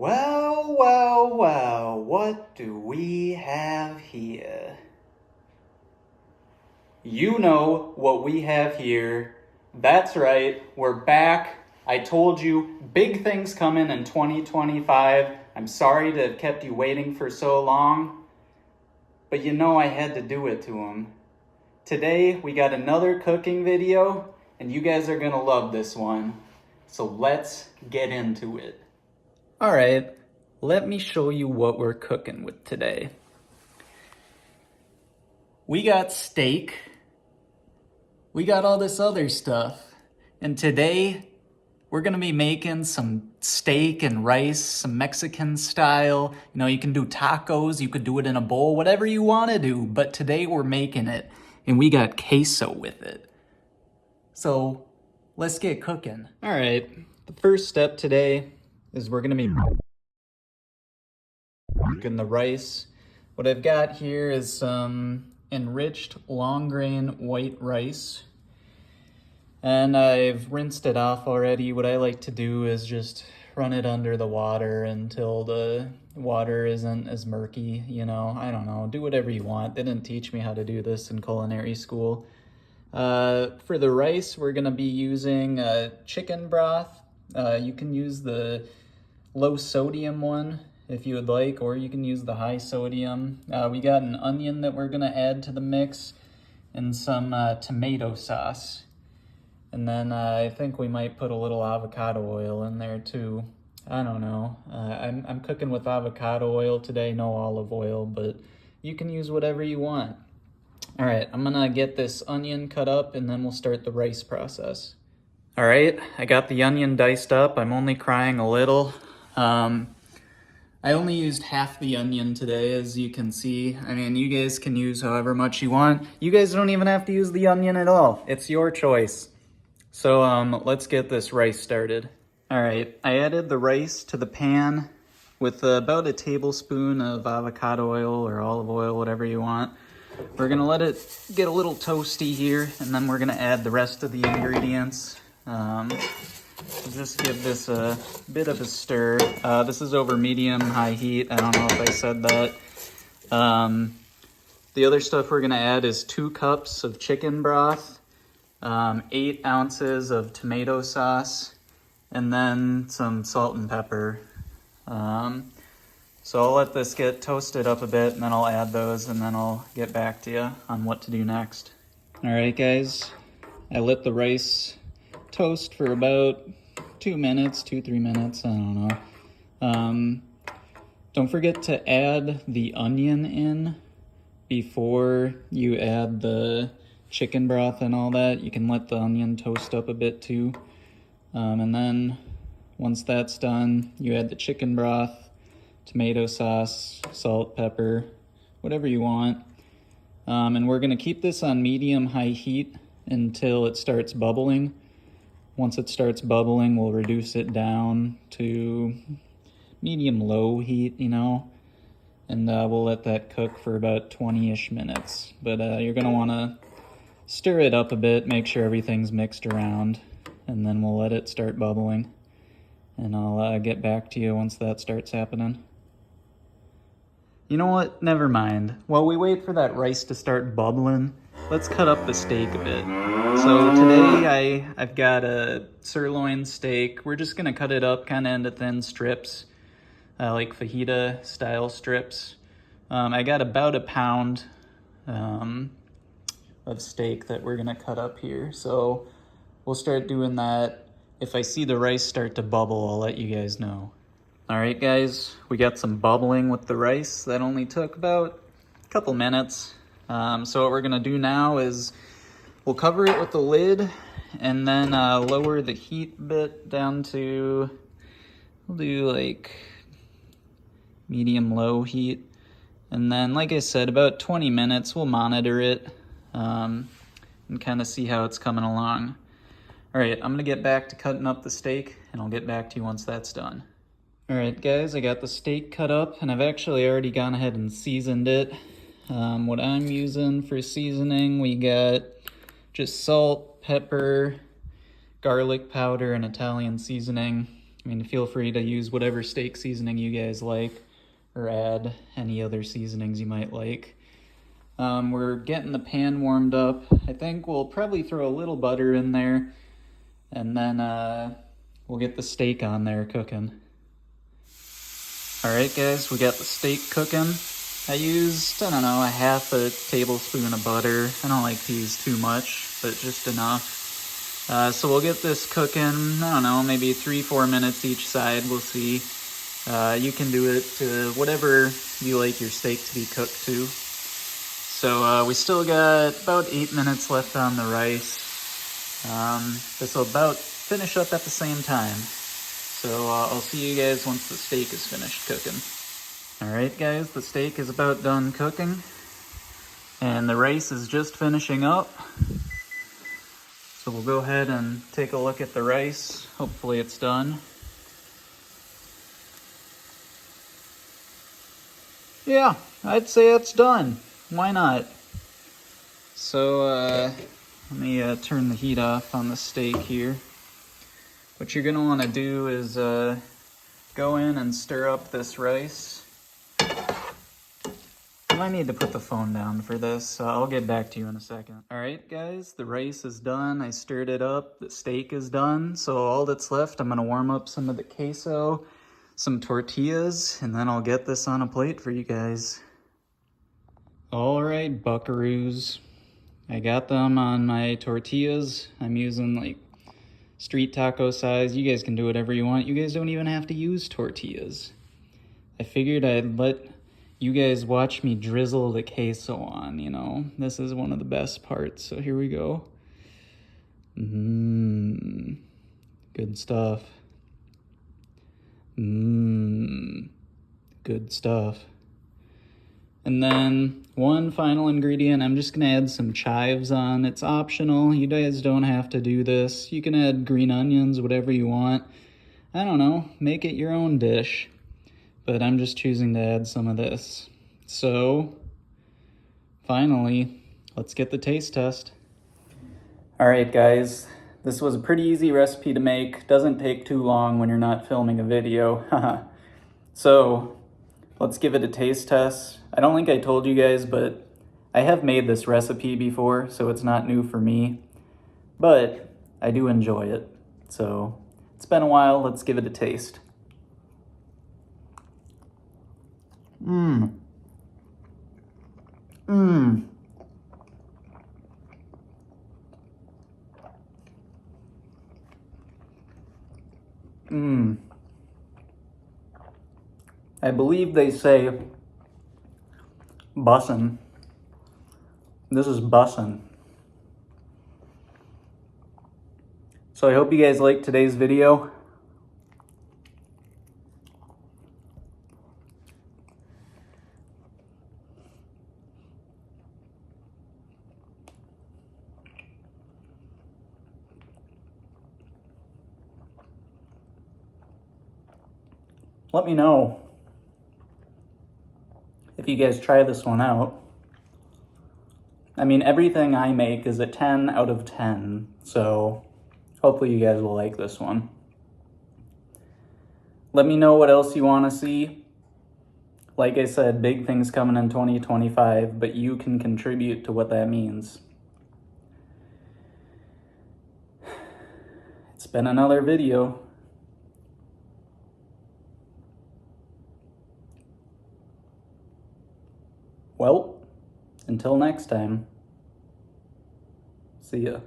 Well, what do we have here? You know what we have here. That's right, we're back. I told you, big things coming in 2025. I'm sorry to have kept you waiting for so long, but you know I had to do it to them. Today, we got another cooking video, and you guys are gonna love this one. So let's get into it. All right, let me show you what we're cooking with today. We got steak. We got all this other stuff. And today, we're gonna be making some steak and rice, some Mexican style. You know, you can do tacos, you could do it in a bowl, whatever you wanna do. But today we're making it, and we got queso with it. So let's get cooking. All right, the first step today is we're gonna be cooking the rice. What I've got here is some enriched long grain white rice. And I've rinsed it off already. What I like to do is just run it under the water until the water isn't as murky, you know. I don't know, do whatever you want. They didn't teach me how to do this in culinary school. For the rice, we're gonna be using chicken broth. You can use the low sodium one if you would like, or you can use the high sodium. We got an onion that we're gonna add to the mix and some tomato sauce. And then I think we might put a little avocado oil in there too. I don't know. I'm cooking with avocado oil today, no olive oil, but you can use whatever you want. All right, I'm gonna get this onion cut up and then we'll start the rice process. All right, I got the onion diced up. I'm only crying a little. I only used half the onion today, as you can see. I mean, you guys can use however much you want. You guys don't even have to use the onion at all. It's your choice. So let's get this rice started. All right, I added the rice to the pan with about a tablespoon of avocado oil or olive oil, whatever you want. We're gonna let it get a little toasty here, and then we're gonna add the rest of the ingredients. Just give this a bit of a stir. This is over medium-high heat. I don't know if I said that. The other stuff we're gonna add is 2 cups of chicken broth, 8 ounces of tomato sauce, and then some salt and pepper. So I'll let this get toasted up a bit, and then I'll add those, and then I'll get back to you on what to do next. All right, guys, I let the rice toast for about 2 minutes, 2-3 minutes, I don't know. Don't forget to add the onion in before you add the chicken broth and all that. You can let the onion toast up a bit too. And then once that's done, you add the chicken broth, tomato sauce, salt, pepper, whatever you want. And we're gonna keep this on medium-high heat until it starts bubbling. Once it starts bubbling, we'll reduce it down to medium-low heat, you know, and we'll let that cook for about 20-ish minutes. But you're gonna wanna stir it up a bit, make sure everything's mixed around, and then we'll let it start bubbling. And I'll get back to you once that starts happening. You know what? Never mind. While we wait for that rice to start bubbling, let's cut up the steak a bit. So today I've got a sirloin steak. We're just gonna cut it up kind of into thin strips, like fajita style strips. I got about a pound of steak that we're gonna cut up here. So we'll start doing that. If I see the rice start to bubble, I'll let you guys know. All right, guys, we got some bubbling with the rice. That only took about a couple minutes. So what we're gonna do now is we'll cover it with the lid and then lower the heat a bit down to, we'll do like medium-low heat. And then, like I said, about 20 minutes, we'll monitor it and kind of see how it's coming along. All right, I'm gonna get back to cutting up the steak and I'll get back to you once that's done. All right, guys, I got the steak cut up and I've actually already gone ahead and seasoned it. What I'm using for seasoning, we got just salt, pepper, garlic powder, and Italian seasoning. I mean, feel free to use whatever steak seasoning you guys like, or add any other seasonings you might like. We're getting the pan warmed up. I think we'll probably throw a little butter in there, and then we'll get the steak on there cooking. All right, guys, we got the steak cooking. I used, I don't know, a half a tablespoon of butter. I don't like to use too much, but just enough. So we'll get this cooking, I don't know, maybe 3-4 minutes each side. We'll see. You can do it to whatever you like your steak to be cooked to. So we still got about 8 minutes left on the rice. This will about finish up at the same time. So I'll see you guys once the steak is finished cooking. All right, guys, the steak is about done cooking, and the rice is just finishing up. So we'll go ahead and take a look at the rice. Hopefully it's done. Yeah, I'd say it's done. Why not? So let me turn the heat off on the steak here. What you're gonna wanna do is go in and stir up this rice. I need to put the phone down for this, so I'll get back to you in a second. All right, guys, the rice is done. I stirred it up. The steak is done. So all that's left, I'm gonna warm up some of the queso, some tortillas, and then I'll get this on a plate for you guys. All right, buckaroos. I got them on my tortillas. I'm using like street taco size. You guys can do whatever you want. You guys don't even have to use tortillas. I figured I'd let you guys watch me drizzle the queso on, you know. This is one of the best parts, so here we go. Good stuff. Good stuff. And then one final ingredient, I'm just gonna add some chives on. It's optional, you guys don't have to do this. You can add green onions, whatever you want. I don't know, make it your own dish. But I'm just choosing to add some of this. So, finally, let's get the taste test. All right, guys, this was a pretty easy recipe to make. Doesn't take too long when you're not filming a video. So, let's give it a taste test. I don't think I told you guys, but I have made this recipe before, so it's not new for me. But I do enjoy it. So, it's been a while. Let's give it a taste. I believe they say bussin'. This is bussin'. So I hope you guys liked today's video. Let me know if you guys try this one out. I mean, everything I make is a 10 out of 10, so hopefully you guys will like this one. Let me know what else you want to see. Like I said, big things coming in 2025, but you can contribute to what that means. It's been another video. Well, until next time, see ya.